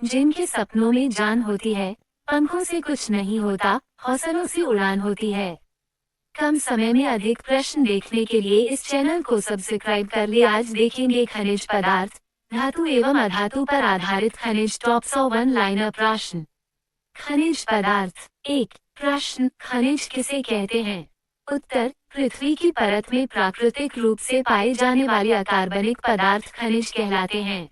जिनके सपनों में जान होती है, पंखों से कुछ नहीं होता, हौसलों से उड़ान होती है। कम समय में अधिक प्रश्न देखने के लिए इस चैनल को सब्सक्राइब कर ले। आज देखेंगे खनिज पदार्थ, धातु एवं अधातु पर आधारित खनिज टॉप 100 वन लाइनर प्रश्न। खनिज पदार्थ। एक प्रश्न, खनिज किसे कहते हैं? उत्तर, पृथ्वी की परत में प्राकृतिक रूप से पाए जाने वाले अकार्बनिक पदार्थ खनिज कहलाते हैं।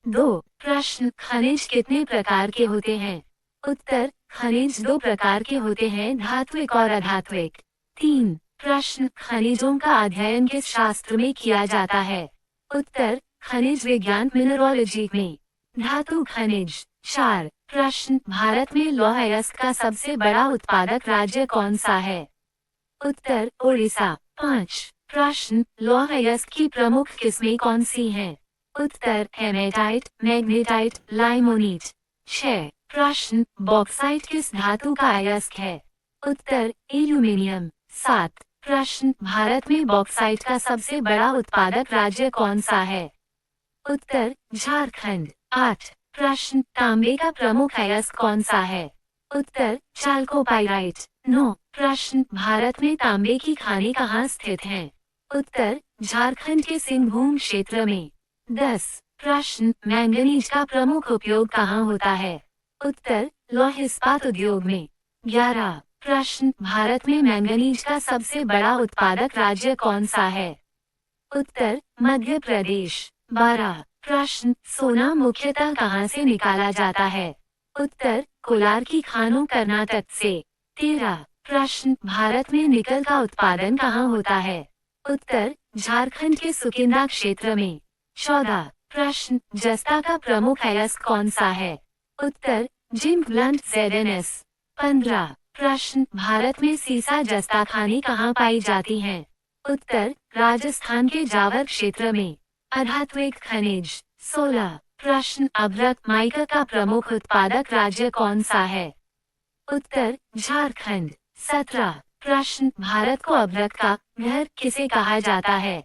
दो प्रश्न, खनिज कितने प्रकार के होते हैं? उत्तर, खनिज दो प्रकार के होते हैं, धात्विक और अधात्विक। तीन प्रश्न, खनिजों का अध्ययन किस शास्त्र में किया जाता है? उत्तर, खनिज विज्ञान मिनरोलॉजी में। धातु खनिज। चार प्रश्न, भारत में लौह अयस्क का सबसे बड़ा उत्पादक राज्य कौन सा है? उत्तर, ओडिशा। पाँच प्रश्न, लौह अयस्क की प्रमुख किस्में कौन सी हैं? उत्तर, हेमेटाइट, मैग्नेटाइट, लाइमोनीट। 6 प्रश्न, बॉक्साइट किस धातु का अयस्क है? उत्तर, एल्यूमीनियम। 7 प्रश्न, भारत में बॉक्साइट का सबसे बड़ा उत्पादक राज्य कौन सा है? उत्तर, झारखंड। 8 प्रश्न, तांबे का प्रमुख अयस्क कौन सा है? उत्तर, चाल्कोपाइराइट। 9 प्रश्न, भारत में तांबे की खानें कहाँ स्थित हैं? उत्तर, झारखंड के सिंहभूम क्षेत्र में। 10 प्रश्न, मैंगनीज का प्रमुख उपयोग कहाँ होता है? उत्तर, लौह इस्पात उद्योग में। 11 प्रश्न, भारत में मैंगनीज का सबसे बड़ा उत्पादक राज्य कौन सा है? उत्तर, मध्य प्रदेश। 12 प्रश्न, सोना मुख्यतः कहाँ से निकाला जाता है? उत्तर, कोलार की खानों कर्नाटक से। 13 प्रश्न, भारत में निकल का उत्पादन कहाँ होता है? उत्तर, झारखंड के सुकिंदा क्षेत्र में। 14 प्रश्न, जस्ता का प्रमुख अयस्क कौन सा है? उत्तर, जिंक ब्लंट ZnS। 15 प्रश्न, भारत में सीसा जस्ता खानें कहाँ पाई जाती हैं? उत्तर, राजस्थान के जावर क्षेत्र में। अधात्विक खनिज। 16 प्रश्न, अभ्रक माइका का प्रमुख उत्पादक राज्य कौन सा है? उत्तर, झारखंड। 17 प्रश्न, भारत को अभ्रक का घर किसे कहा जाता है?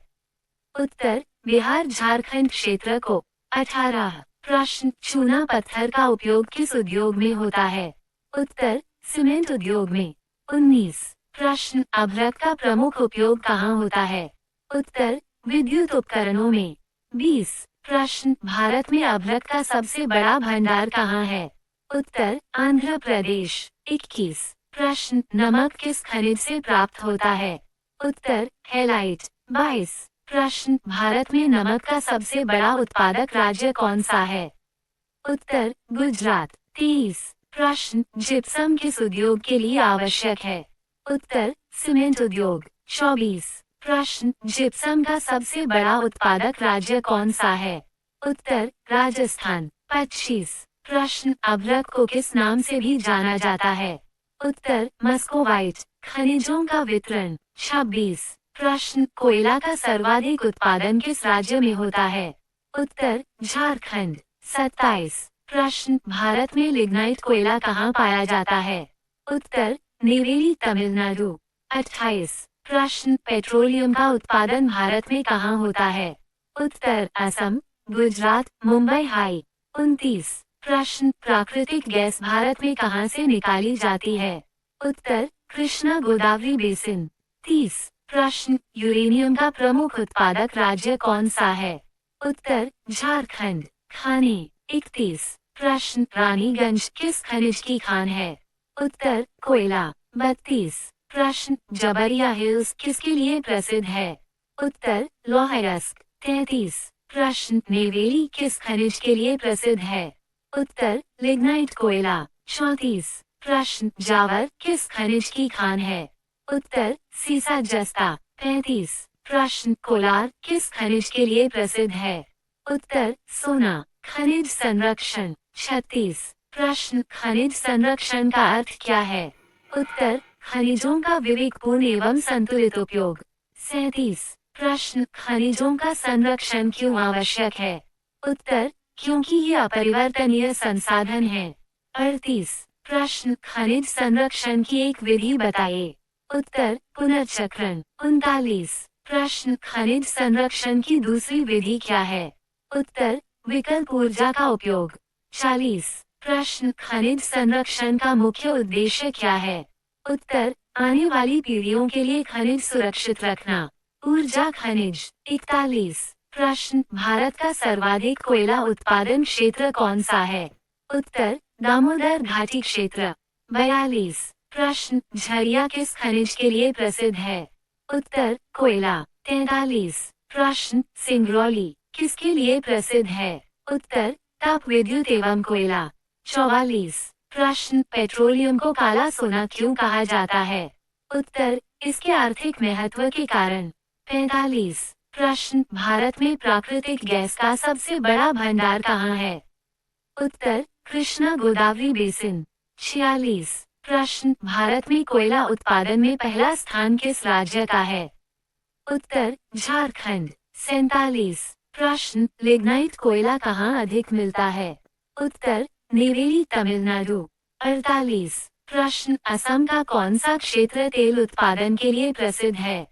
उत्तर, बिहार झारखंड क्षेत्र को। 18 प्रश्न, चूना पत्थर का उपयोग किस उद्योग में होता है? उत्तर, सीमेंट उद्योग में। 19 प्रश्न, अभ्रक का प्रमुख उपयोग कहाँ होता है? उत्तर, विद्युत उपकरणों में। 20 प्रश्न, भारत में अभ्रक का सबसे बड़ा भंडार कहाँ है? उत्तर, आंध्र प्रदेश। 21 प्रश्न, नमक किस खनिज से प्राप्त होता है? उत्तर, हैलाइट। 22 प्रश्न, भारत में नमक का सबसे बड़ा उत्पादक राज्य कौन सा है? उत्तर, गुजरात। 23 प्रश्न, जिप्सम किस उद्योग के लिए आवश्यक है? उत्तर, सीमेंट उद्योग। 24 प्रश्न, जिप्सम का सबसे बड़ा उत्पादक राज्य कौन सा है? उत्तर, राजस्थान। 25 प्रश्न, अभ्रक को किस नाम से भी जाना जाता है? उत्तर, मस्कोवाइट। खनिजों का वितरण। 26 प्रश्न, कोयला का सर्वाधिक उत्पादन किस राज्य में होता है? उत्तर, झारखंड। 27 प्रश्न, भारत में लिग्नाइट कोयला कहाँ पाया जाता है? उत्तर, नेवेली तमिलनाडु। 28 प्रश्न, पेट्रोलियम का उत्पादन भारत में कहाँ होता है? उत्तर, असम, गुजरात, मुंबई हाई। 29 प्रश्न, प्राकृतिक गैस भारत में कहाँ से निकाली जाती है? उत्तर, कृष्णा गोदावरी बेसिन। 30 प्रश्न, यूरेनियम का प्रमुख उत्पादक राज्य कौन सा है? उत्तर, झारखंड। खाने। 31 प्रश्न, रानीगंज किस खनिज की खान है? उत्तर, कोयला। 32 प्रश्न, जबरिया हिल्स किसके लिए प्रसिद्ध है? उत्तर, लौह अयस्क। 33 प्रश्न, नेवेली किस खनिज के लिए प्रसिद्ध है? उत्तर, लिग्नाइट कोयला। 34 प्रश्न, जावर किस खनिज की खान है? उत्तर, सीसा जस्ता। 35 प्रश्न, कोलार किस खनिज के लिए प्रसिद्ध है? उत्तर, सोना। खनिज संरक्षण। 36 प्रश्न, खनिज संरक्षण का अर्थ क्या है? उत्तर, खनिजों का विवेकपूर्ण एवं संतुलित उपयोग। 37 प्रश्न, खनिजों का संरक्षण क्यों आवश्यक है? उत्तर, क्योंकि ये अपरिवर्तनीय संसाधन हैं। 38 प्रश्न, खनिज संरक्षण की एक विधि बताइए। उत्तर, पुनर्चक्रण। 39 प्रश्न, खनिज संरक्षण की दूसरी विधि क्या है? उत्तर, विकल्प ऊर्जा का उपयोग। 40। प्रश्न, खनिज संरक्षण का मुख्य उद्देश्य क्या है? उत्तर, आने वाली पीढ़ियों के लिए खनिज सुरक्षित रखना। ऊर्जा खनिज। 41। प्रश्न, भारत का सर्वाधिक कोयला उत्पादन क्षेत्र कौन सा है? उत्तर, दामोदर घाटी क्षेत्र। 42। प्रश्न, झरिया किस खनिज के लिए प्रसिद्ध है? उत्तर, कोयला। 43। प्रश्न, सिंगरौली किसके लिए प्रसिद्ध है? उत्तर, ताप विद्युत एवं कोयला। 44। प्रश्न, पेट्रोलियम को काला सोना क्यों कहा जाता है? उत्तर, इसके आर्थिक महत्व के कारण। 45। प्रश्न, भारत में प्राकृतिक गैस का सबसे बड़ा भंडार कहाँ है? उत्तर, कृष्णा गोदावरी बेसिन। 46। प्रश्न, भारत में कोयला उत्पादन में पहला स्थान किस राज्य का है? उत्तर, झारखंड। 47। प्रश्न, लिग्नाइट कोयला कहाँ अधिक मिलता है? उत्तर, नेवेली तमिलनाडु। 48। प्रश्न, असम का कौन सा क्षेत्र तेल उत्पादन के लिए प्रसिद्ध है?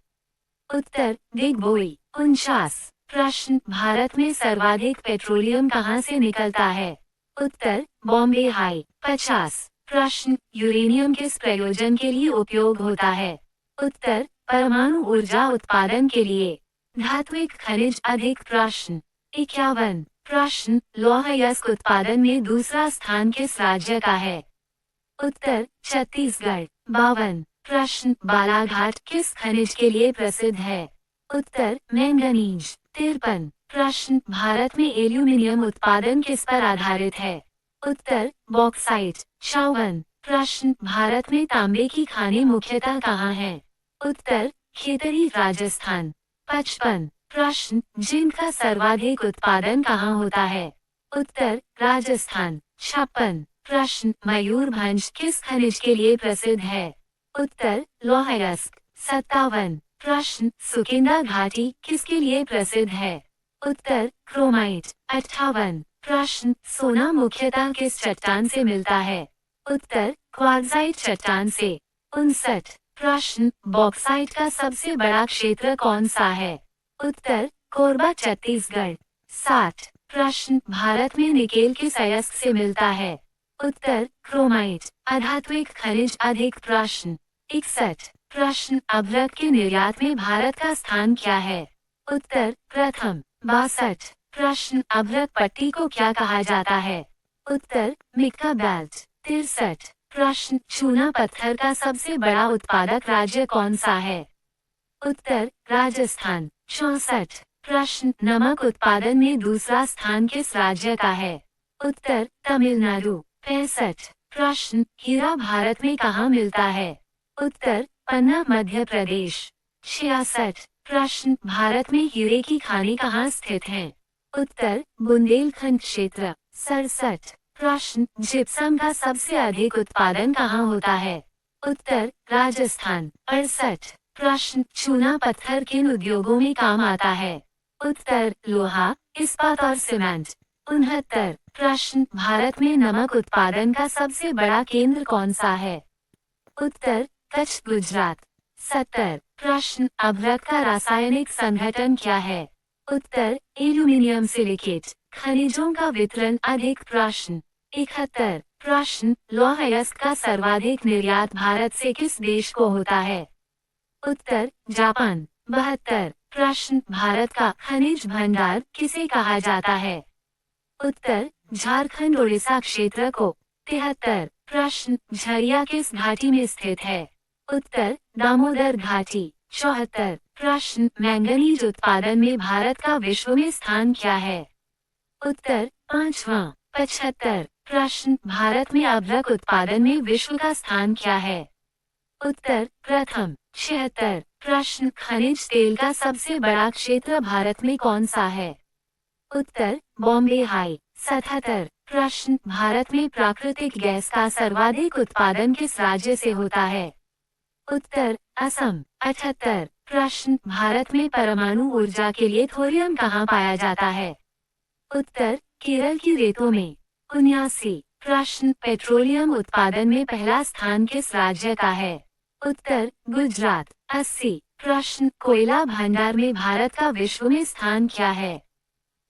उत्तर, दिग्बोई। 49। प्रश्न, भारत में सर्वाधिक पेट्रोलियम कहाँ से निकलता है? उत्तर, बॉम्बे हाई। 50। प्रश्न, यूरेनियम किस प्रयोजन के लिए उपयोग होता है? उत्तर, परमाणु ऊर्जा उत्पादन के लिए। धात्विक खनिज अधिक। प्रश्न 51। प्रश्न, लौह अयस्क उत्पादन में दूसरा स्थान किस राज्य का है? उत्तर, छत्तीसगढ़। 52। प्रश्न, बालाघाट किस खनिज के लिए प्रसिद्ध है? उत्तर, मैंगनीज। 53। प्रश्न, भारत में एल्यूमीनियम उत्पादन किस पर आधारित है? उत्तर, बॉक्साइट। 54। प्रश्न, भारत में तांबे की खानें मुख्यतः कहाँ हैं? उत्तर, खेतड़ी राजस्थान। 55। प्रश्न, जिंक का सर्वाधिक उत्पादन कहाँ होता है? उत्तर, राजस्थान। 56। प्रश्न, मयूरभंज किस खनिज के लिए प्रसिद्ध है? उत्तर, लौह अयस्क। 57। प्रश्न, सुकिंदा घाटी किसके लिए प्रसिद्ध है? उत्तर, क्रोमाइट। 58। प्रश्न, सोना मुख्यतः किस चट्टान से मिलता है? उत्तर, क्वार्ट्जाइट चट्टान से। 59। प्रश्न, बॉक्साइट का सबसे बड़ा क्षेत्र कौन सा है? उत्तर, कोरबा छत्तीसगढ़। 60। प्रश्न, भारत में निकेल किस अयस्क से मिलता है? उत्तर, क्रोमाइट। अधात्विक खनिज अधिक। प्रश्न 61। प्रश्न, अभ्रक के निर्यात में भारत का स्थान क्या है? उत्तर, प्रथम। 62। प्रश्न, अभ्रक पट्टी को क्या कहा जाता है? उत्तर, मिक्का बेल्ट। 63। प्रश्न, चूना पत्थर का सबसे बड़ा उत्पादक राज्य कौन सा है? उत्तर, राजस्थान। 64। प्रश्न, नमक उत्पादन में दूसरा स्थान किस राज्य का है? उत्तर, तमिलनाडु। 65। प्रश्न, हीरा भारत में कहाँ मिलता है? उत्तर, पन्ना मध्य प्रदेश। 66। प्रश्न, भारत में हीरे की खानें कहाँ स्थित हैं? उत्तर, बुंदेलखंड क्षेत्र। 67। प्रश्न, जिप्सम का सबसे अधिक उत्पादन कहाँ होता है? उत्तर, राजस्थान। 68। प्रश्न, चूना पत्थर किन उद्योगों में काम आता है? उत्तर, लोहा, इस्पात और सीमेंट। 69। प्रश्न, भारत में नमक उत्पादन का सबसे बड़ा केंद्र कौन सा है? उत्तर, कच्छ गुजरात। 70। प्रश्न, अभ्रक का रासायनिक संघटन क्या है? उत्तर, एल्यूमीनियम सिलिकेट। खनिजों का वितरण अधिक। प्रश्न 71। प्रश्न, लौह अयस्क का सर्वाधिक निर्यात भारत से किस देश को होता है? उत्तर, जापान। 72। प्रश्न, भारत का खनिज भंडार किसे कहा जाता है? उत्तर, झारखंड उड़ीसा क्षेत्र को। 73। प्रश्न, झरिया किस घाटी में स्थित है? उत्तर, दामोदर घाटी। 74। प्रश्न, मैंगनीज उत्पादन में भारत का विश्व में स्थान क्या है? उत्तर, पांचवा। 75। प्रश्न, भारत में अभ्रक उत्पादन में विश्व का स्थान क्या है? उत्तर, प्रथम। 76। प्रश्न, खनिज तेल का सबसे बड़ा क्षेत्र भारत में कौन सा है? उत्तर, बॉम्बे हाई। 77। प्रश्न, भारत में प्राकृतिक गैस का सर्वाधिक उत्पादन किस राज्य से होता है? उत्तर, असम। 78। प्रश्न, भारत में परमाणु ऊर्जा के लिए थोरियम कहाँ पाया जाता है? उत्तर, केरल की रेतों में। 79। प्रश्न, पेट्रोलियम उत्पादन में पहला स्थान किस राज्य का है? उत्तर, गुजरात। 80। प्रश्न, कोयला भंडार में भारत का विश्व में स्थान क्या है?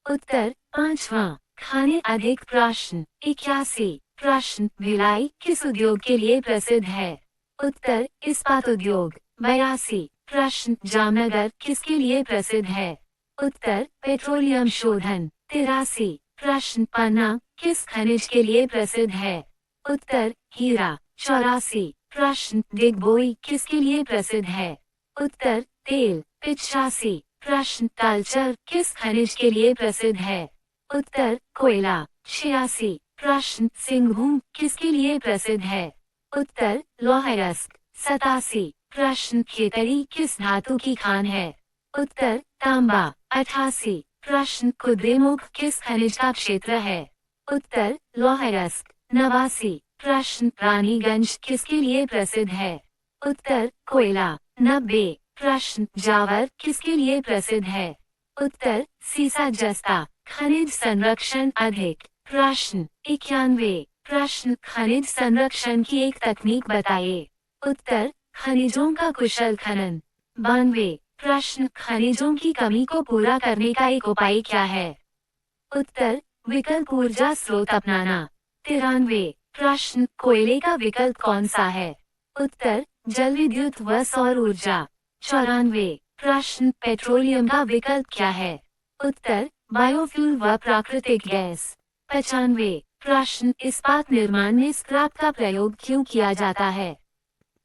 उत्तर, पांचवा। खाने अधिक प्रश्न 81 प्रश्न भिलाई किस उद्योग के लिए प्रसिद्ध है? उत्तर इस्पात उद्योग। 82 प्रश्न जामनगर किसके लिए प्रसिद्ध है? उत्तर पेट्रोलियम शोधन। 83 प्रश्न पन्ना किस खनिज के लिए प्रसिद्ध है? उत्तर हीरा। 84 प्रश्न डिगबोई किसके लिए प्रसिद्ध है? उत्तर तेल। 85 प्रश्न तालचर किस खनिज के लिए प्रसिद्ध है? उत्तर कोयला। 86 प्रश्न सिंहभूम किसके लिए प्रसिद्ध है? उत्तर लौह अयस्क। 87 प्रश्न खेतड़ी किस धातु की खान है? उत्तर तांबा। 88 प्रश्न कुद्रेमुख किस खनिज का क्षेत्र है? उत्तर लौह अयस्क। 89 प्रश्न रानीगंज किसके लिए प्रसिद्ध है? उत्तर कोयला। 90 प्रश्न जावर किसके लिए प्रसिद्ध है? उत्तर सीसा जस्ता। खनिज संरक्षण अधिक। प्रश्न 91 प्रश्न खनिज संरक्षण की एक तकनीक बताइए। उत्तर खनिजों का कुशल खनन। 92 प्रश्न खनिजों की कमी को पूरा करने का एक उपाय क्या है? उत्तर विकल्प ऊर्जा स्रोत अपनाना। 93 प्रश्न कोयले का विकल्प कौन सा है? उत्तर जल विद्युत व सौर ऊर्जा। 94 प्रश्न पेट्रोलियम का विकल्प क्या है? उत्तर बायोफ्यूल व प्राकृतिक गैस। 95 प्रश्न इस्पात निर्माण में स्क्रैप का प्रयोग क्यों किया जाता है?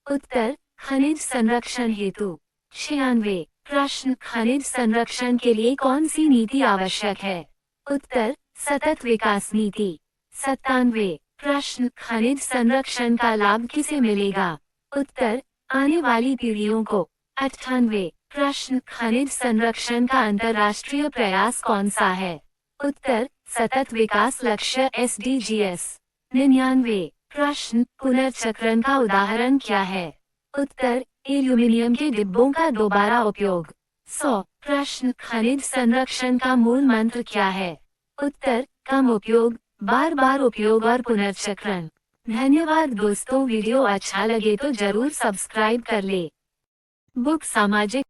उत्तर खनिज संरक्षण हेतु। 96 प्रश्न खनिज संरक्षण के लिए कौन सी नीति आवश्यक है? उत्तर सतत विकास नीति। 97 प्रश्न खनिज संरक्षण का लाभ किसे मिलेगा? उत्तर आने वाली पीढ़ियों को। 98 प्रश्न खनिज संरक्षण का अंतर्राष्ट्रीय प्रयास कौन सा है? उत्तर सतत विकास लक्ष्य SDGs। 99 प्रश्न पुनर्चक्रण का उदाहरण क्या है? उत्तर एल्यूमिनियम के डिब्बों का दोबारा उपयोग। 100 प्रश्न खनिज संरक्षण का मूल मंत्र क्या है? उत्तर कम उपयोग, बार बार उपयोग और पुनर्चक्रण। धन्यवाद दोस्तों, वीडियो अच्छा लगे तो जरूर सब्सक्राइब कर ले। बुक सामाजिक